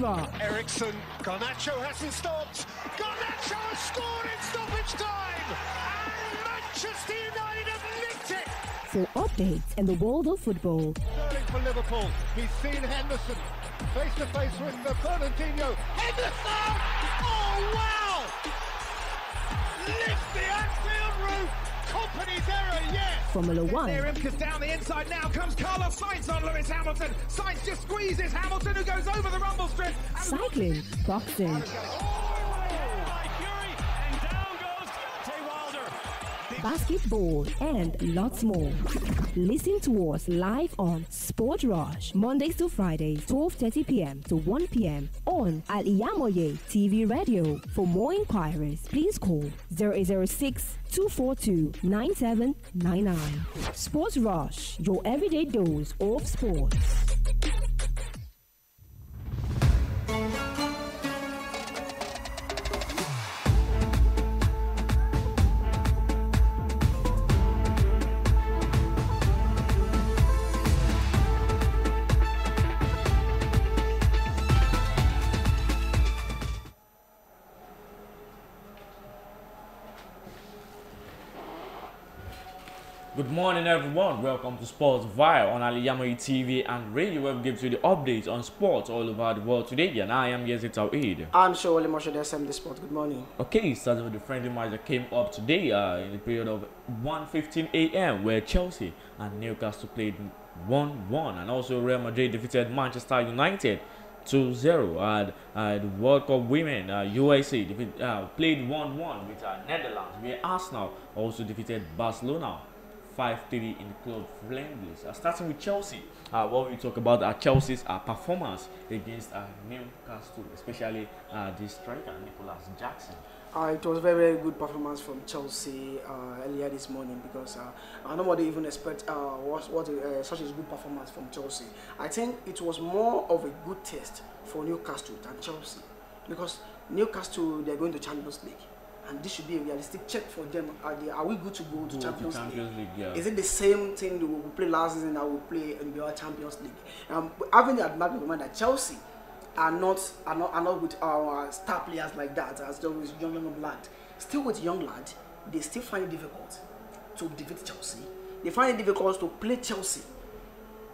Bar. Ericsson, Garnacho hasn't stopped. Garnacho has scored in stoppage time. And Manchester United have nicked it. For updates in the world of football. Sterling for Liverpool. He's seen Henderson face to face with Fernandinho. Henderson! Oh wow! Lift the Anfield roof. Company's error, yes. Formula One. Imka's down the inside now. Comes Carlos Sainz on Lewis Hamilton. Sainz just squeezes Hamilton, who goes over the rumble strip. Cycling. Boxing. Basketball and lots more. Listen to us live on Sport Rush, Mondays to Fridays, 12:30 p.m. to 1 p.m. on Al-IyamoyeTv Radio. For more inquiries, please call 0806-242-9799. Sport Rush, your everyday dose of sports. Good morning, everyone. Welcome to Sportville on Al-IyamoyeTv and radio, where we give you the updates on sports all over the world today. And I am YAZID TAOHEED. I'm sure YAZID Sport. Good morning. Okay, starting with the friendly match that came up today in the period of 1:15 a.m. where Chelsea and Newcastle played 1-1, and also Real Madrid defeated Manchester United 2-0. The World Cup women USA played 1-1 with Netherlands, where Arsenal also defeated Barcelona 5-3 in the club friendlies. Starting with Chelsea, what we talk about Chelsea's performance against Newcastle, especially the striker Nicholas Jackson. It was a very, very good performance from Chelsea earlier this morning, because nobody even expect such a good performance from Chelsea. I think it was more of a good test for Newcastle than Chelsea, because Newcastle, they're going to Champions League. And this should be a realistic check for them. Are we good to go to Champions League? Yeah. Is it the same thing that we played last season that we play in the Champions League? Having the advantage of mind that Chelsea are not with our star players like that, as though with young lad. Still with young lad, they still find it difficult to defeat Chelsea. They find it difficult to play Chelsea,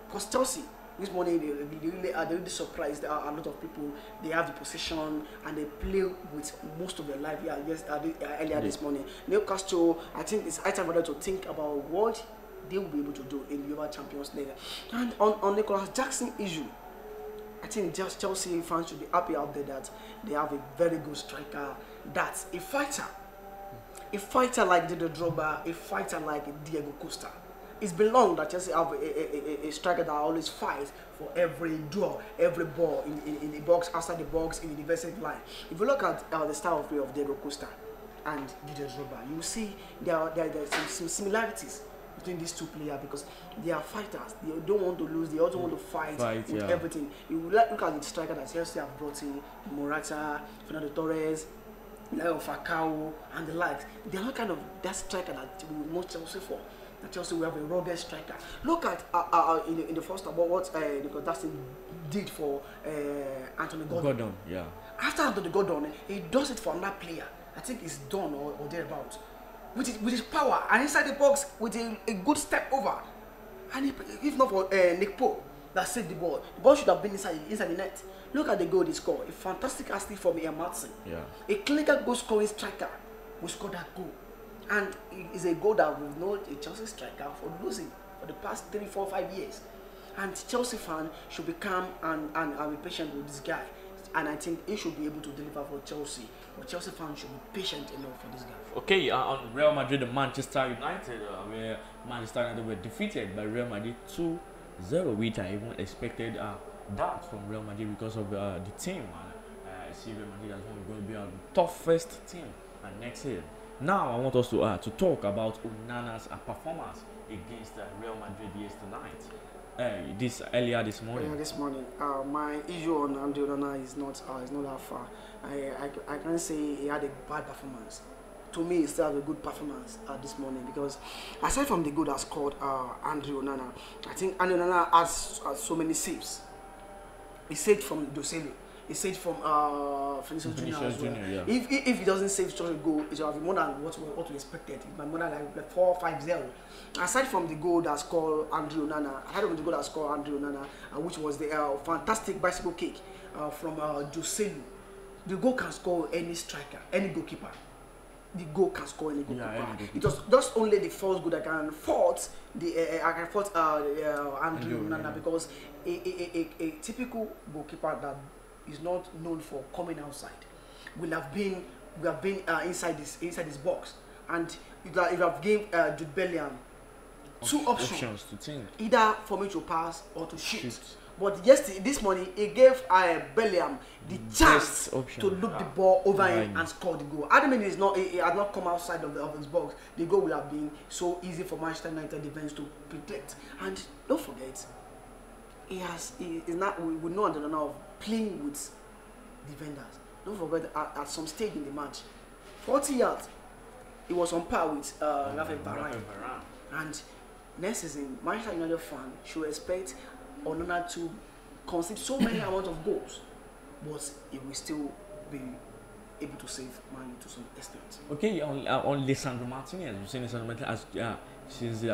because Chelsea, this morning, they really surprised. A lot of people, they have the possession and they play with most of their life. Earlier this morning, Newcastle, I think it's high time for them to think about what they will be able to do in the UEFA Champions League. And on Nicholas Jackson issue, I think just Chelsea fans should be happy out there that they have a very good striker, that's a fighter like Didier Drogba, a fighter like Diego Costa. It's been long that Chelsea have a striker that always fights for every duel, every ball in the box, outside the box, in the defensive line. If you look at the style of play of Diego Costa and Didier Drogba, you will see there are some similarities between these two players, because they are fighters. They don't want to lose. They also want to fight with everything. You look at the striker that Chelsea have brought in, Morata, Fernando Torres, Bukayo, and the likes. They are not kind of that striker that we want Chelsea for. Chelsea will have a rugged striker. Look at in the first about what Nicholas Jackson did for Anthony Gordon. Yeah. After Anthony Gordon, he does it for another player. I think it's done or thereabouts. With his power and inside the box with a good step over. And if not for Nick Pope that saved the ball should have been inside the net. Look at the goal he scored. A fantastic assist from Ian Martin. Yeah. A clinical goal scoring striker who scored that goal. And it's a goal that we've known a Chelsea striker for losing for the past 3, 4, 5 years. And Chelsea fans should be calm and be patient with this guy. And I think he should be able to deliver for Chelsea. But Chelsea fans should be patient enough for this guy. Okay, on Real Madrid and Manchester United, where Manchester United were defeated by Real Madrid 2-0, which I even expected that from Real Madrid because of the team. I see Real Madrid as going to be our toughest team next year. Now I want us to talk about Onana's performance against Real Madrid earlier this morning. My issue on Onana is not that far. I can't say he had a bad performance. To me, he still had a good performance this morning, because aside from the goal that scored Andre Onana, I think Andre Onana has so many saves. He saved from Dosele. He saved from Vinicius Junior as well. Yeah. If he doesn't save such a goal, it will have been more than what we expected. It might be more than like 4-5-0. Aside from the goal that scored Andrew Onana, which was the fantastic bicycle kick from Choosen. The goal can score any striker, any goalkeeper. The goal can score any goalkeeper. Yeah, it was just only the first goal that can fault Andrew Onana, because a typical goalkeeper that is not known for coming outside will have been inside this box, and if you have given Jude Bellingham two options to think, either for me to pass or to shoot. But this morning he gave Bellingham the chance to look the ball over him and score the goal. Adamant is not he had not come outside of his box. The goal would have been so easy for Manchester United defense to protect. And don't forget, we know under the now of playing with defenders. Don't forget at some stage in the match, 40 yards, he was on par with Rafael Varane. And next season, Manchester United fan should expect Onana to concede so many amount of goals, but he will still be able to save Man to some extent. Okay, on Lisandro Martinez, we've seen Lisandro Martinez since the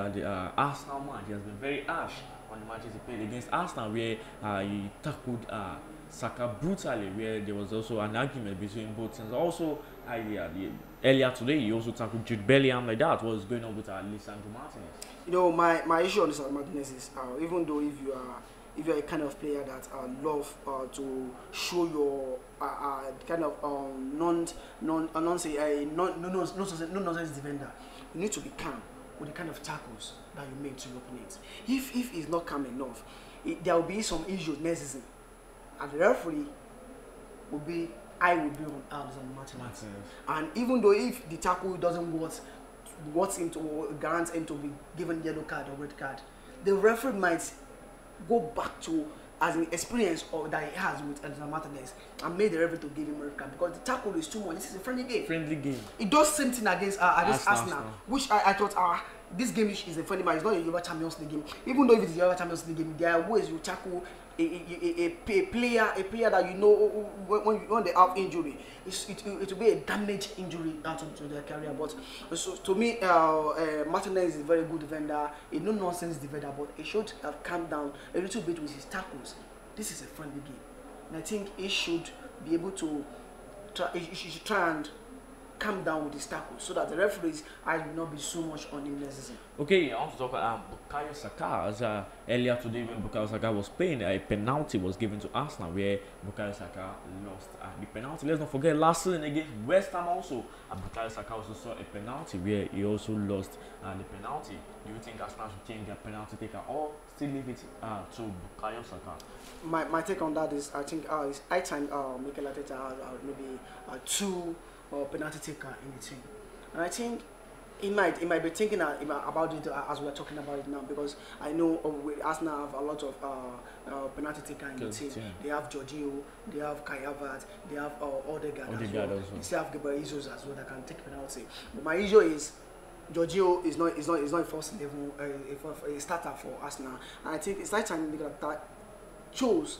Arsenal match. He has been very harsh on the matches he played against Arsenal, where he tackled Saka brutally, where there was also an argument between both teams. Also, earlier today, he also tackled Jude Bellingham like that. What was going on with Lisandro Martinez? You know, my issue on Lisandro Martinez is even though if you're a kind of player that love to show your kind of nonsense defender, you need to be calm with the kind of tackles that you make to your opponents. If he's not calm enough, there will be some issues next season, and the referee will be on Lisandro Martinez. And even though if the tackle doesn't grants him to be given yellow card or red card, the referee might go back to as an experience that he has with Lisandro Martinez and made the referee to give him a red card, because the tackle is too much. This is a friendly game. It does same thing against Arsenal, which I thought this game is a friendly match. It's not a UEFA Champions League game. Even though if it's a UEFA Champions League game, there are ways you tackle a player that you know when they have injury, it will be a damage injury to their career. But so to me, Martinez is a very good defender, a no nonsense defender, but he should have calmed down a little bit with his tackles. This is a friendly game, and I think he should be able to try and calm down with his tackles so that the referees will not be so much on him next season. Okay, I want to talk about Bukayo Saka. As earlier today, when Bukayo Saka was playing, a penalty was given to Arsenal where Bukayo Saka lost the penalty. Let's not forget last season against West Ham also, Bukayo Saka also saw a penalty where he also lost the penalty. Do you think Arsenal should change their penalty taker or still leave it to Bukayo Saka? My take on that is I think it's high time Mikel Arteta has maybe two penalty taker in the team, and I think he might be thinking about it as we're talking about it now, because I know Arsenal have a lot of penalty taker in the team. They have Jorginho, they have Kai Havertz, they have Odegaard as well. They still have Gabriel Jesus as well that can take penalty. But my issue is Jorginho is not a first level a starter for Arsenal, and I think it's like time that chose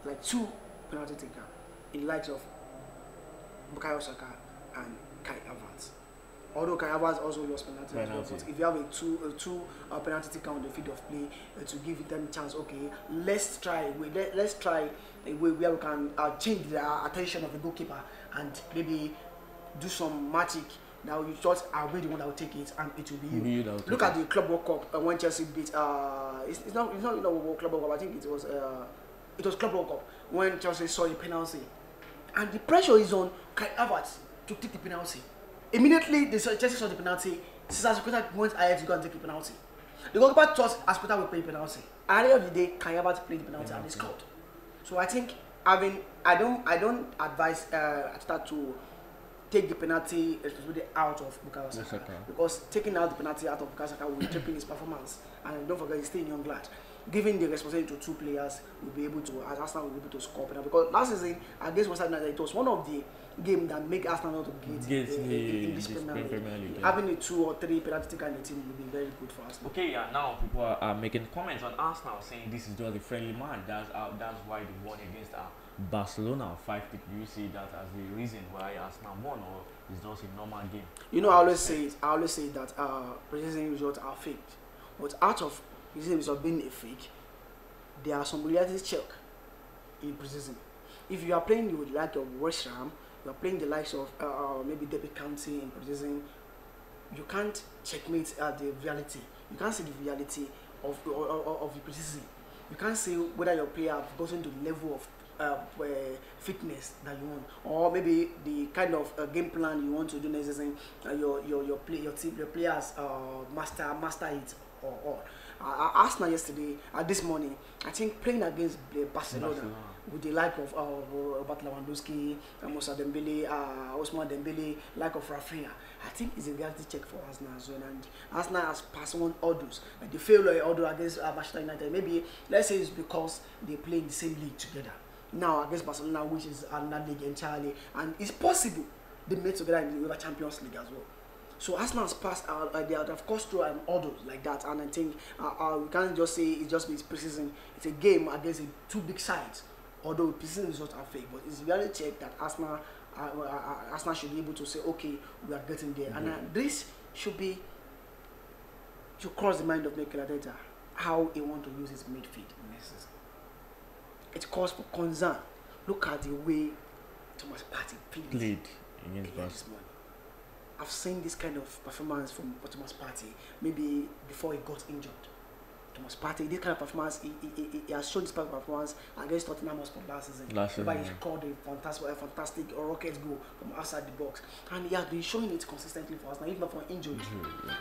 like two penalty taker in light of Bukayo Saka and Kai Havertz. Although Kai Havertz also lost penalty as well, but if you have a two penalty taker on the field of play to give them a chance, okay, let's try a way where we can change the attention of the goalkeeper and maybe do some magic. Now you thought I'll be the one that will take it, and it will be you. Look at the Club World Cup when Chelsea beat. It's not Club World Cup. I think it was Club World Cup when Chelsea saw the penalty, and the pressure is on Kai Havertz to take the penalty. Immediately, Chelsea saw the penalty. Cesar Azpilicueta went ahead to go and take the penalty. The goalkeeper thought Azpilicueta would play the penalty. At the end of the day, Kai Havertz played the penalty and they scored. So I think I don't advise Arteta to take the penalty responsibility out of Bukayo Saka, because taking out the penalty out of Bukayo Saka will deepen his performance. And don't forget, he's still in young lad. Giving the responsibility to two players, will be able to, as Arsenal will be able to score penalty. Because last season against West Ham United, it was one of the games that make Arsenal not to get in this Premier League. Having a 2 or 3 penalty taker in the team will be very good for Arsenal. Okay, now people are making comments on Arsenal saying this is just a friendly match. That's why they won against Barcelona 5 pick. Do you see that as the reason why Arsenal won, or is just a normal game? You know, I always say that preseason results are fake. But out of preseason results being a fake, there are some reality check in preseason. If you are playing with like of West Ham, you are playing the likes of maybe Derby County in preseason, you can't checkmate the reality. You can't see the reality of the preseason. You can't say whether your player have gotten to the level of fitness that you want, or maybe the kind of game plan you want to do next season. Your players master it or Arsenal yesterday, this morning, I think playing against Barcelona with the like of Robert Lewandowski, Moussa Dembele, Ousmane Dembele, like of Rafinha, I think it's a reality check for Arsenal as well. And Arsenal has passed on orders. Like they failed an order against Manchester United. Maybe let's say it's because they play in the same league together. Now against Barcelona, which is another league entirely, and it's possible they met together in the UEFA Champions League as well. So Arsenal has passed they have course through an order like that, and I think we can't just say it's just preseason. It's a game against two big sides, although preseason results are fake, but it's really check that Arsenal should be able to say, okay, we are getting there, and this should cross the mind of Mikel Arteta how he want to use his midfield next season. It calls for concern. Look at the way Thomas Partey played against Barcelona. I've seen this kind of performance from Thomas Partey maybe before he got injured. Thomas Partey, this kind of performance, he has shown this kind of performance against Tottenham Hotspur last season. Where he scored a fantastic rocket goal from outside the box, and he has been showing it consistently for Arsenal, even not for injury.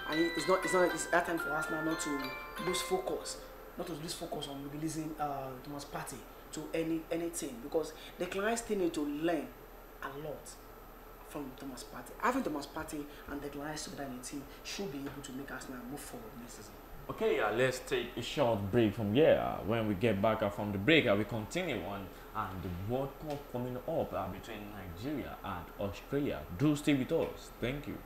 And it's that time for Arsenal not to lose focus, on releasing Thomas Partey to any team, because the clients still need to learn a lot from Thomas Partey. Having Thomas Partey and the clients together in the team should be able to make Arsenal move forward next season. Okay, let's take a short break from here. When we get back from the break, we continue on and the World Cup coming up between Nigeria and Australia. Do stay with us. Thank you.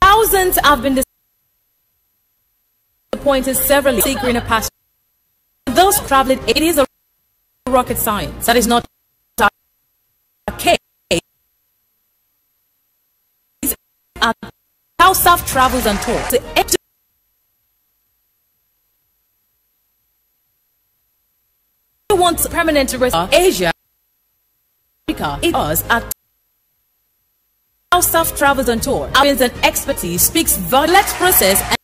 Thousands have been disappointed severally seeking a pass. Those traveling, it is a rocket science. That is not a case. How staff travels and talks. They want permanent residence. Asia, Africa, it was at how staff travels on tour. Experience and expertise speaks the let's process and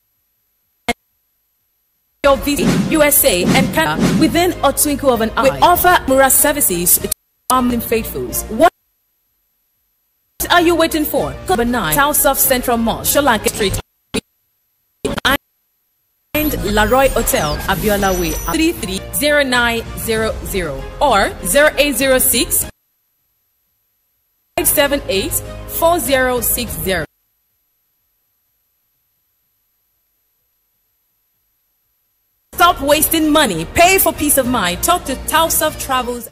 your visa, USA and Canada within a twinkle of an eye. We offer Mura services to armed faithfuls. What are you waiting for? Number 9, South of Central Mall, Sri Lanka Street, and Laroy Hotel, Abiola Way, 330900 or 0806 578 4060. Stop wasting money. Pay for peace of mind. Talk to Taosoft Travels.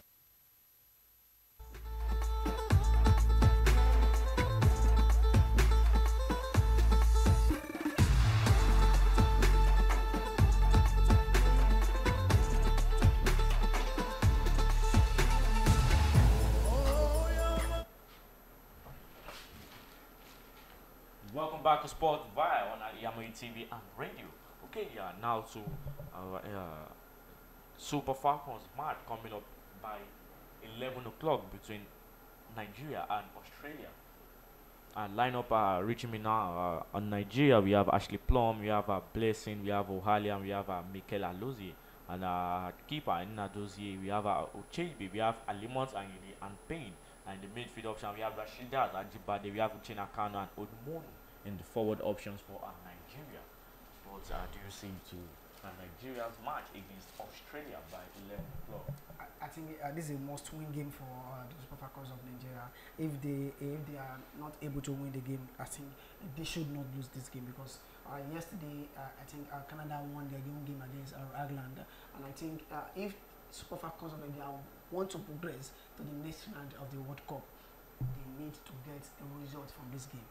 Welcome back to Sportville on Al-IyamoyeTv and radio. Okay, now to our Super Falcons match coming up by 11 o'clock between Nigeria and Australia. And lineup reaching me now on Nigeria. We have Ashley Plum, we have Blessing, we have Ohalian, we have Mikel Alozie, and keeper in Nadozie. We have Ochebe, we have Alimont and Payne. And in the midfield option, we have Rashidat Ajibade, we have Uchenna Kano and Odumonu in the forward options for Nigeria. What do you see to and Nigeria's match against Australia by 11 o'clock. I think this is a must-win game for the Super Falcons of Nigeria. If they are not able to win the game, I think they should not lose this game because yesterday I think Canada won their own game against Ireland, and I think if Super Falcons of Nigeria want to progress to the next round of the World Cup, they need to get a result from this game.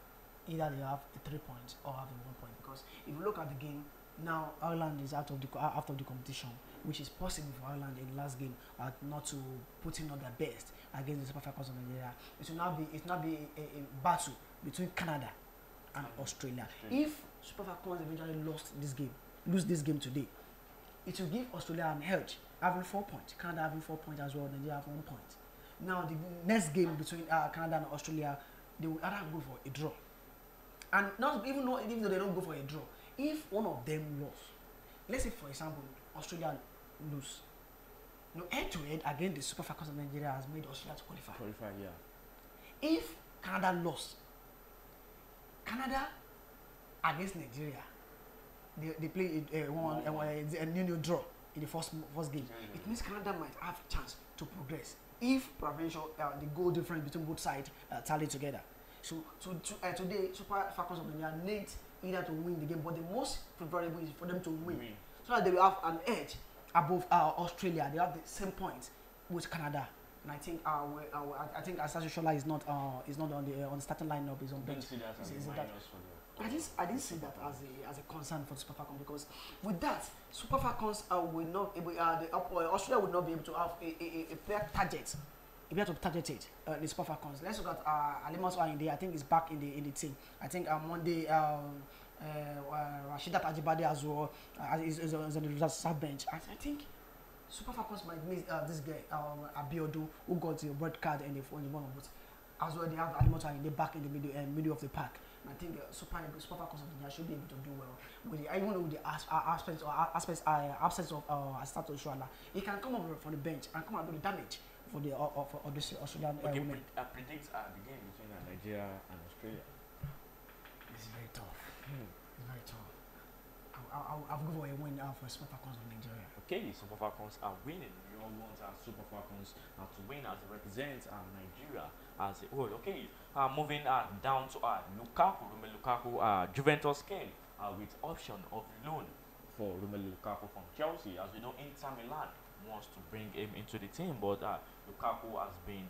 Either they have a 3 points or have a 1 point. Because if you look at the game now, Ireland is out of the competition, which is possible for Ireland in the last game not to put in on their best against the Super Falcons of Nigeria. It will now be a battle between Canada and Australia. If Super Falcons eventually lose this game today, it will give Australia an edge, having 4 points. Canada having 4 points as well. Nigeria have 1 point. Now the next game between Canada and Australia, they will either go for a draw, and even though they don't go for a draw, if one of them lost, let's say for example Australia lose, head to head against the Super Falcons of Nigeria has made Australia to qualify. Yeah. If Canada lost, Canada against Nigeria, they play a new draw in the first game. It means Canada might have a chance to progress if provincial the goal difference between both sides tally together. So today Super Falcons of Nigeria need either to win the game, but the most preferable is for them to win, so that they will have an edge above Australia. They have the same points with Canada, and I think Asante Shola is not on the starting lineup. Is on bench. I didn't see that as a concern for the Super Falcons, because with that Super Falcons will not able Australia would not be able to have a player target. If you have to target it, the Super Falcons. Let's look at Al-IyamoyeTv. I think is back in the team. I think Monday Rashidat Ajibade as well is on the reserve bench. I think Super Falcons might miss this guy Abiodun, who got the red card in the one of both. As well, they have Al-IyamoyeTv back in the middle of the pack. And I think Super Falcons of Nigeria should be able to do well with even with the absence of Asante Shola. He can come over from the bench and come and do the damage for the Australian women. Predict the game between Nigeria and Australia. It's very tough. It's very tough. I'll go for a win for Super Falcons of Nigeria. Okay, Super Falcons are winning. We all want our Super Falcons to win as they represent Nigeria as a whole. Okay, moving down to Lukaku. Romelu Lukaku, Juventus came with option of loan for Romelu Lukaku from Chelsea. As we know, Inter Milan wants to bring him into the team, but Lukaku has been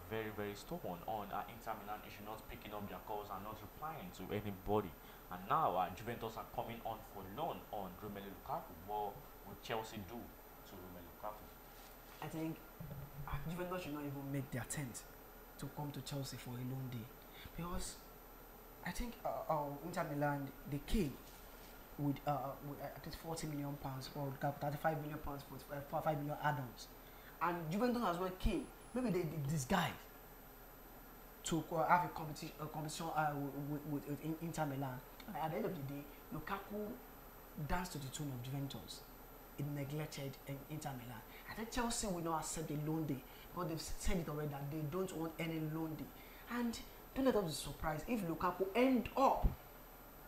very, very stubborn on Inter Milan. He should not picking up their calls and not replying to anybody. And now Juventus are coming on for loan on Romelu Lukaku. What will Chelsea do to Romelu Lukaku? I think Juventus should not even make the attempt to come to Chelsea for a loan day, because I think Inter Milan, they came with at least £40 million for Lukaku, £35 million for 5 million add-ons, and Juventus as well came. Maybe they disguised to have a competition with Inter Milan. At the end of the day, Lukaku danced to the tune of Juventus. It neglected Inter Milan. I think Chelsea will not accept a loan day, because they've said it already that they don't want any loan day. And don't let us be surprised if Lukaku end up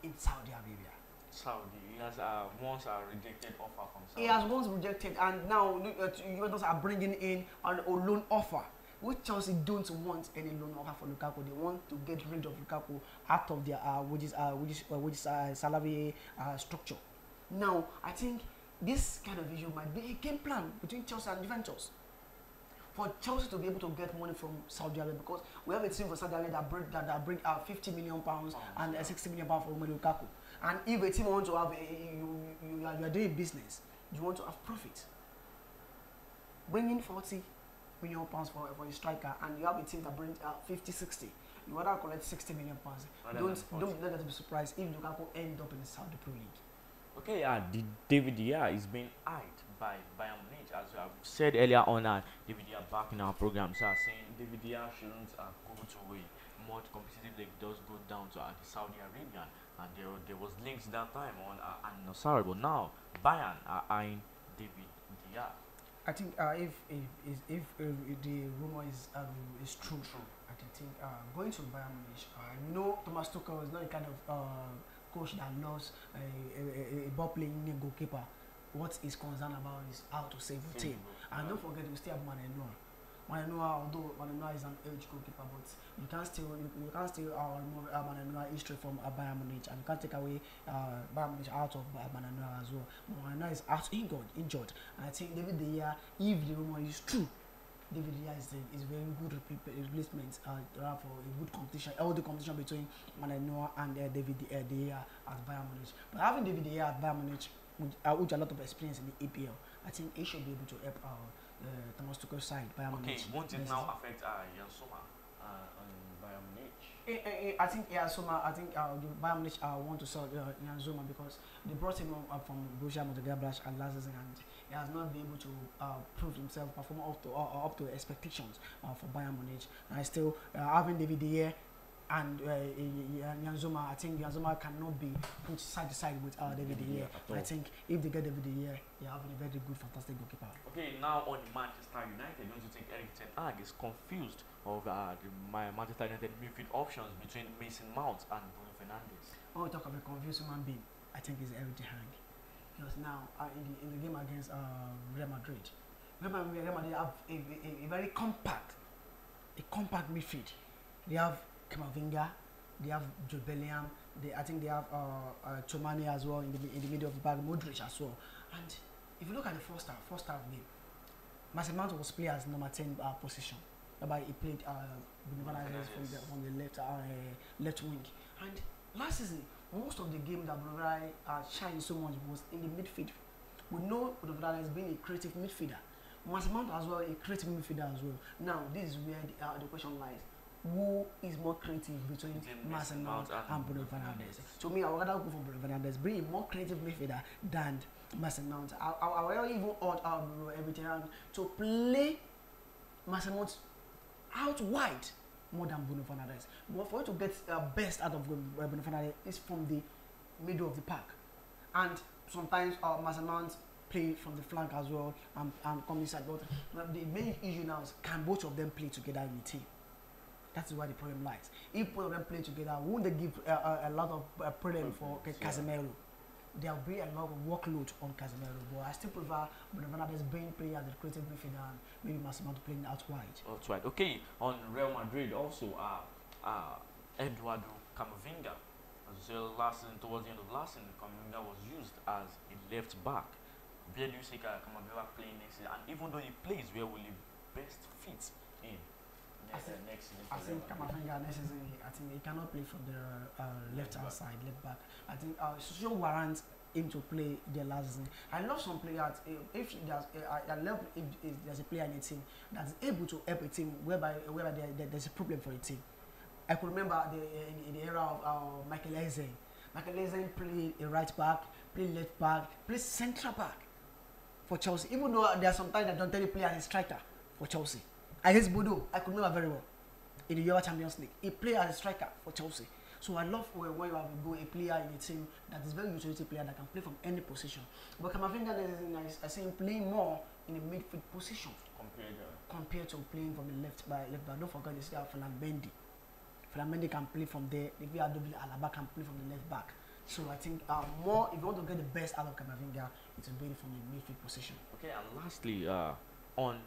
in Saudi Arabia. He has once rejected offer from Saudi. He has once rejected, and now Juventus are bringing in a loan offer, which Chelsea don't want any loan offer for Lukaku. They want to get rid of Lukaku out of their salary structure. Now, I think this kind of issue might be a game plan between Chelsea and Juventus, for Chelsea to be able to get money from Saudi Arabia, because we have a team for Saudi Arabia that bring out £50 million and £60 million for Romelu Lukaku. And if a team wants to have you are doing business, you want to have profit. Bring in £40 million for a striker, and you have a team that brings out 50, 60. You rather collect £60 million. Don't let us be surprised if Lukaku end up in the Saudi Pro League. Okay, the David De Gea is being eyed by Bayern Munich, as we have said earlier on. David De Gea back in our program, so saying David De Gea shouldn't go to a more competitive league, does go down to the Saudi Arabian, and there was links that time on Al-Nassr, but now Bayern are eyeing David De Gea. I think if the rumor is true, I think going to Bayern Munich, Thomas Tuchel is not the kind of coach that loves a ball playing goalkeeper. what he's concerned about is how to save the team. And don't forget, we still have Manenua. Although Manenua is an age goalkeeper, but you can't still remove Manenua history from Bayern Munich, and you can't take away Bayern Munich out of Manenua as well. Manenua is out injured, and I think David De Gea, if the rumor is true, David De Gea is very good replacement for a good competition, the competition between Manenua and David De Gea at Bayern Munich. But having David De Gea at Bayern Munich, with a lot of experience in the EPL, I think he should be able to help Thomas Tuchel's side, Bayern Munich. Okay, won't it now affect Jan Sommer on Bayern Munich? I think Bayern Munich want to sell Jan Sommer because they brought him up from Borussia Mönchengladbach last season, and he has not been able to prove himself, perform up to expectations for Bayern Munich. And I still having David De Gea and Jan Sommer, I think Jan Sommer cannot be put side to side with David De Gea. I think if they get David De Gea, they have a very good, fantastic goalkeeper. Okay, now on Manchester United, don't you think Erik ten Hag is confused of the Manchester United midfield options between Mason Mount and Bruno Fernandes? When we talk about a confused human being, I think it's Erik ten Hag. Because now in the game against Real Madrid, remember Real Madrid have a very compact midfield. They have Kamavinga, they have Jude Bellingham, I think they have Chomani as well in the middle of the back, Modric as well. And if you look at the first half game, Mason Mount was played as number 10 position. Whereby he played from the left wing. And last season, most of the game that Bruno shined so much was in the midfield. We know Bruno has been a creative midfielder. Mason Mount as well, a creative midfielder as well. Now, this is where the question lies. Who is more creative between Mason Mount and Bruno Fernandes? To me, I would rather go for Bruno Fernandes, being a more creative midfielder than Mason Mount. I will even urge every time to play Mason Mount out wide more than Bruno Fernandes. But for you to get best out of Bruno Fernandes is from the middle of the park, and sometimes Mason Mount play from the flank as well and come inside. But the main issue now is, can both of them play together in the team? That's where the problem lies. If both of them play together, won't they give a lot of problem for Casemiro? There will be a lot of workload on Casemiro, but I still prefer Bruno Fernandes being played as a creative midfielder and maybe Mason Mount playing out wide. Outside. Okay, on Real Madrid also, Eduardo Camavinga, as well, towards the end of last season, Camavinga was used as a left back. Where do you see Camavinga playing next season? And even though he plays, where will he best fit in? Next season. I think Camavinga next season, I think he cannot play from the left-hand side, left back. I think should warrant him to play the last season. I love some players. If there's a player in a team that's able to help a team whereby there's a problem for a team. I could remember in the era of Michael Essien. Michael Essien played a right back, played left back, played central back for Chelsea. Even though there are some times that don't tell you play as a striker for Chelsea. Against Bordeaux, I could remember very well. In the UEFA Champions League, he played as a striker for Chelsea. So I love when you have a player in a team that is very utility player that can play from any position. But Camavinga I see him playing more in the midfield position compared to playing from the left back. Don't forget, you still have Fernand Mendy can play from there. If you have Alaba can play from the left back. So I think more, if you want to get the best out of Camavinga, it's a from the midfield position. Okay, and lastly, on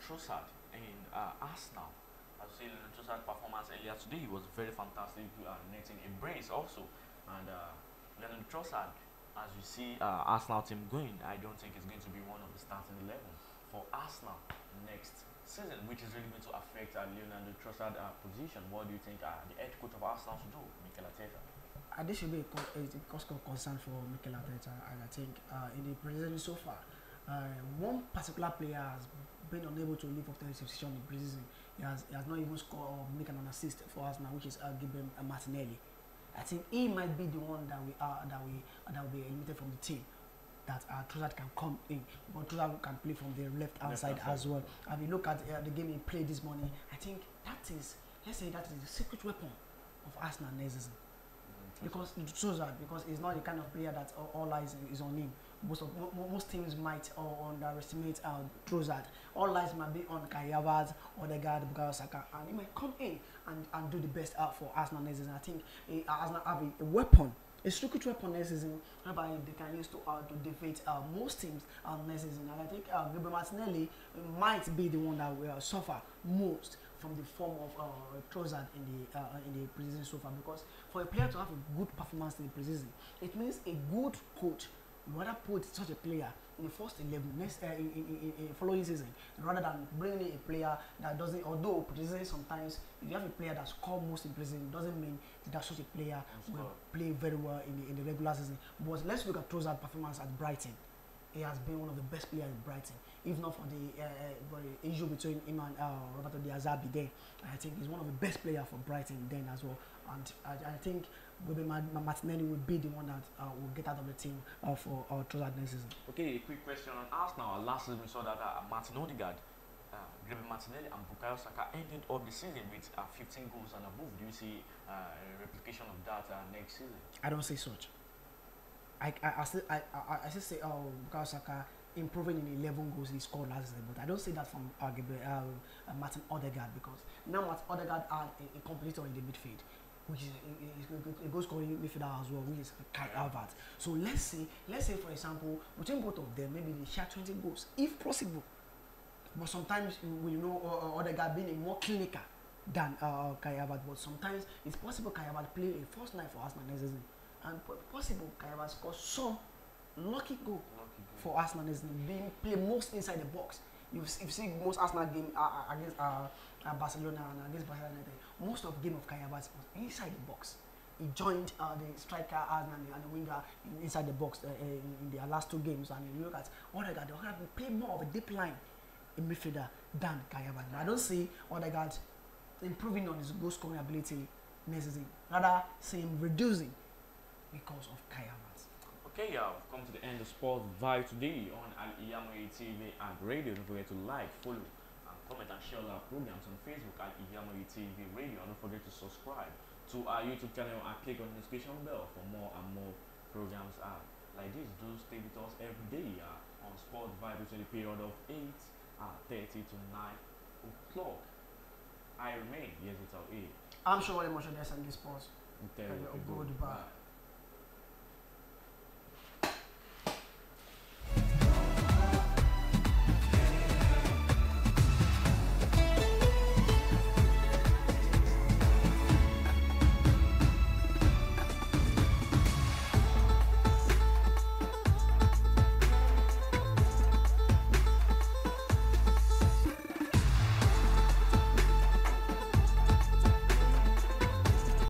Trossard in Arsenal. As you see, Trossard's performance earlier today was very fantastic, netting a brace also. And Trossard, as you see Arsenal team going, I don't think it's going to be one of the starting 11 for Arsenal next season, which is really going to affect Leonardo Trossard position. What do you think the head coach of Arsenal should do, Mikel Arteta? This should be a cause of concern for Mikel Arteta, and I think in the preseason so far, one particular player has been unable to live up to his position in preseason. He has not even scored or make an assist for Arsenal, which is Gabriel Martinelli. I think he might be the one that will be eliminated from the team. That Trossard can come in, but Trossard can play from the left-hand side as well. And if you look at the game he played this morning, I think that is the secret weapon of Arsenal next season. Because he's not the kind of player that all eyes is on him. Most teams might underestimate Trossard. All eyes might be on Kai Havertz, Odegaard, Bukayo, Saka, and he might come in and do the best out for Arsenal next season. I think Arsenal have a weapon a secret weapon next season, whereby they can use to defeat most teams next season. And I think Gabriel Martinelli might be the one that will suffer most from the form of Trossard in the preseason so far, because for a player to have a good performance in the preseason, it means a good coach rather put such a player in the first 11 next in following season, rather than bringing in a player that doesn't. Although preseason sometimes, if you have a player that scores most in preseason, it doesn't mean that such a player will play very well in the regular season. But let's look at Trossard's performance at Brighton. He has been one of the best players in Brighton, if not for the issue between him and Roberto De Zerbi there. I think he's one of the best players for Brighton then as well. And I think Martinelli will be the one that will get out of the team for Trossard next season. Okay, a quick question on Arsenal. Last season we saw that Martin Odegaard, Gabriel Martinelli and Bukayo Saka ended up the season with 15 goals and above. Do you see a replication of that next season? I don't say such. I still say Bukayo Saka improving in 11 goals he scored last season, but I don't say that from Martin Odegaard, because now Martin Odegaard are a competitor in the midfield, which is a goal scoring midfielder as well, which is Kai Havertz. So let's say for example, between both of them, maybe they share 20 goals if possible. But sometimes we know Odegaard being more clinical than Kai Havertz, but sometimes it's possible Kai Havertz play a first night for Arsenal next season, and possible Kai Havertz score some lucky goal for Arsenal next season, being play most inside the box. You've seen most Arsenal game against Barcelona and against Barcelona United. Most of the game of Kai Havertz was inside the box. He joined the striker and the winger inside the box in their last two games. And you look at Odegaard, they play more of a deep line in midfielder than Kai Havertz. I don't see Odegaard improving on his goal scoring ability next season. Rather, see him reducing because of Kai Havertz. Okay, we've come to the end of Sports Vibe today on Al-IyamoyeTv and radio. Don't forget to like, follow, and comment and share our programs on Facebook at Al-IyamoyeTv Radio. And don't forget to subscribe to our YouTube channel and click on the notification bell for more and more programs like this. Do stay with us every day on Sports Vibe between the period of 8:30 to 9 o'clock. I remain YAZID. I'm sure what emotion there's in this sports. Goodbye.